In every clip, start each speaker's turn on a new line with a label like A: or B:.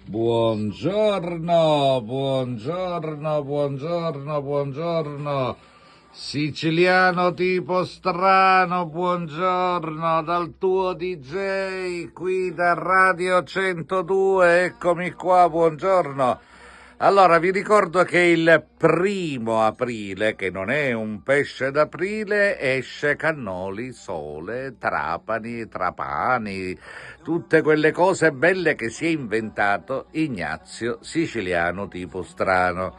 A: Buongiorno, buongiorno, buongiorno, buongiorno. Siciliano tipo strano, buongiorno dal tuo DJ qui da Radio 102, eccomi qua, buongiorno. Allora, vi ricordo che il 1° aprile, che non è un pesce d'aprile, esce Cannoli, Sole, Trapani, Trapani, tutte quelle cose belle che si è inventato Ignazio Siciliano tipo strano.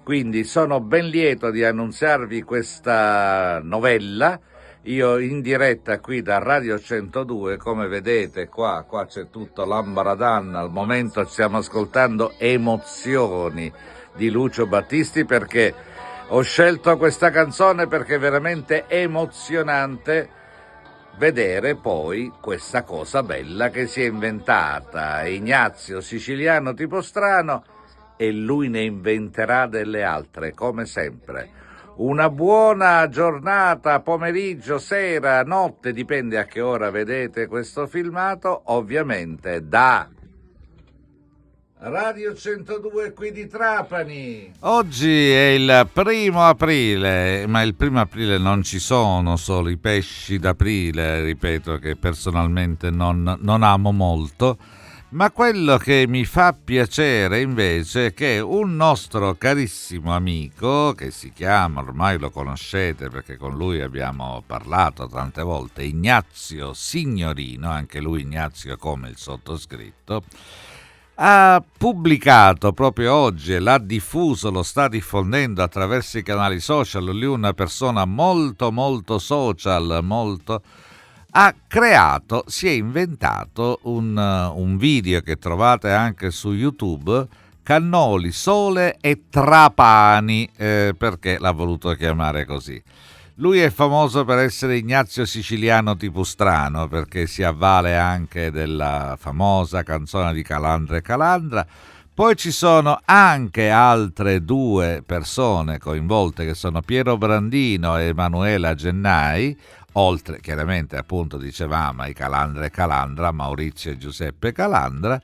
A: Quindi sono ben lieto di annunziarvi questa novella. Io in diretta qui da Radio 102, come vedete qua c'è tutto l'ambaradan, al momento stiamo ascoltando Emozioni di Lucio Battisti, perché ho scelto questa canzone perché è veramente emozionante vedere poi questa cosa bella che si è inventata Ignazio Siciliano tipo strano, e lui ne inventerà delle altre come sempre. Una buona giornata, pomeriggio, sera, notte, dipende a che ora vedete questo filmato, ovviamente da Radio 102 qui di Trapani. Oggi è il 1° aprile, ma il 1° aprile non ci sono solo i pesci d'aprile, ripeto che personalmente non amo molto. Ma quello che mi fa piacere invece è che un nostro carissimo amico, che si chiama, ormai lo conoscete perché con lui abbiamo parlato tante volte, Ignazio Signorino, anche lui Ignazio come il sottoscritto, ha pubblicato proprio oggi e l'ha diffuso, lo sta diffondendo attraverso i canali social. Lui è una persona molto molto social, si è inventato un video che trovate anche su YouTube, Cannoli, Sole e Trapani, perché l'ha voluto chiamare così. Lui è famoso per essere Ignazio Siciliano tipo strano, perché si avvale anche della famosa canzone di Calandra e Calandra. Poi ci sono anche altre 2 persone coinvolte, che sono Piero Brandino e Emanuela Gennai, oltre chiaramente appunto dicevamo ai Calandra e Calandra, Maurizio e Giuseppe Calandra.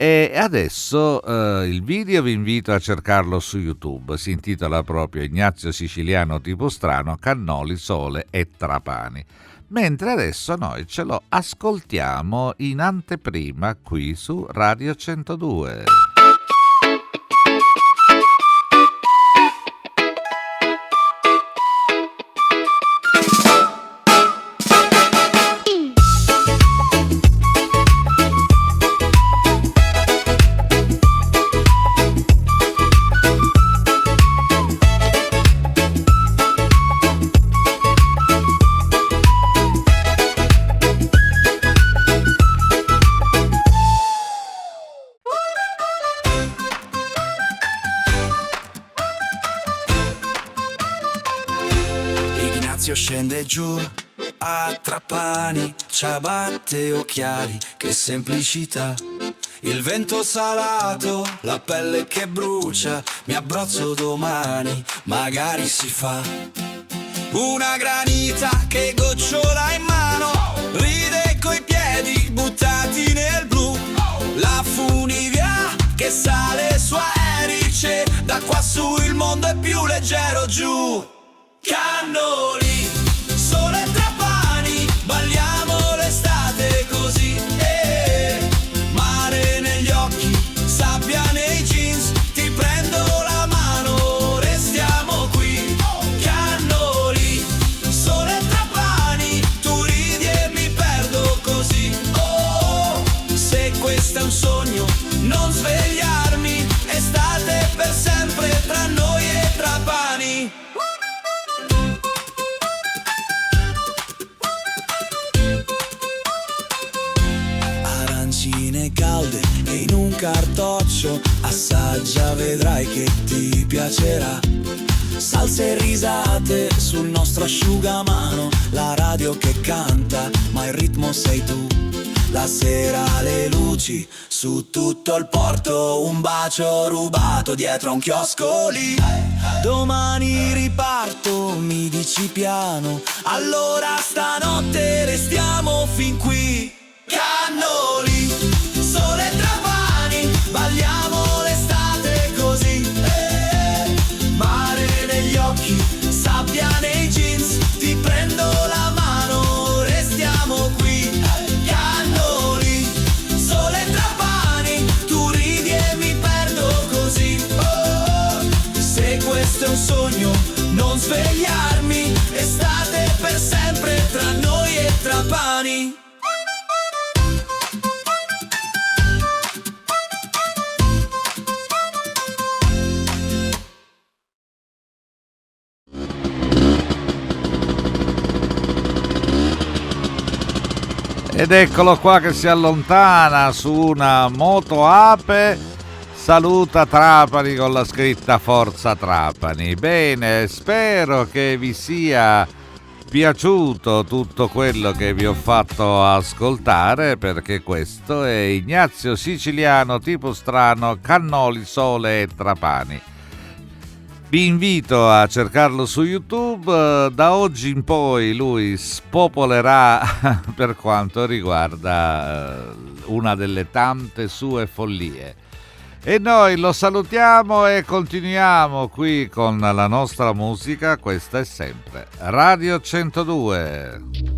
A: E adesso il video vi invito a cercarlo su YouTube, si intitola proprio Ignazio Siciliano tipo strano, Cannoli, Sole e Trapani. Mentre adesso noi ce lo ascoltiamo in anteprima qui su Radio 102.
B: Scende giù a Trapani, ciabatte e occhiali, che semplicità. Il vento salato, la pelle che brucia, mi abbrozzo domani, magari si fa. Una granita che gocciola in mano, ride coi piedi buttati nel blu. La funivia che sale su Erice, da qua su il mondo è più leggero giù. Cannoli, Sole e Trapani, balliamo l'estate così, mare negli occhi, sabbia nei jeans, ti prendo la mano, restiamo qui. Cannoli, Sole e Trapani, tu ridi e mi perdo così. Oh, se questo è un sogno, non svegliarmi, estate per sempre tra noi e Trapani. Calde e in un cartoccio, assaggia, vedrai che ti piacerà. Salse e risate sul nostro asciugamano, la radio che canta, ma il ritmo sei tu. La sera le luci su tutto il porto, un bacio rubato dietro a un chiosco lì. Domani riparto, mi dici piano, allora stanotte restiamo fin qui. Cannoli, Sole e Trapani, e gli armi, estate per sempre tra noi e Trapani.
A: Ed eccolo qua che si allontana su una moto ape, saluta Trapani con la scritta Forza Trapani. Bene, spero che vi sia piaciuto tutto quello che vi ho fatto ascoltare, perché questo è Ignazio Siciliano tipo strano, Cannoli, Sole e Trapani. Vi invito a cercarlo su YouTube, da oggi in poi lui spopolerà per quanto riguarda una delle tante sue follie. E noi lo salutiamo e continuiamo qui con la nostra musica, questa è sempre Radio 102.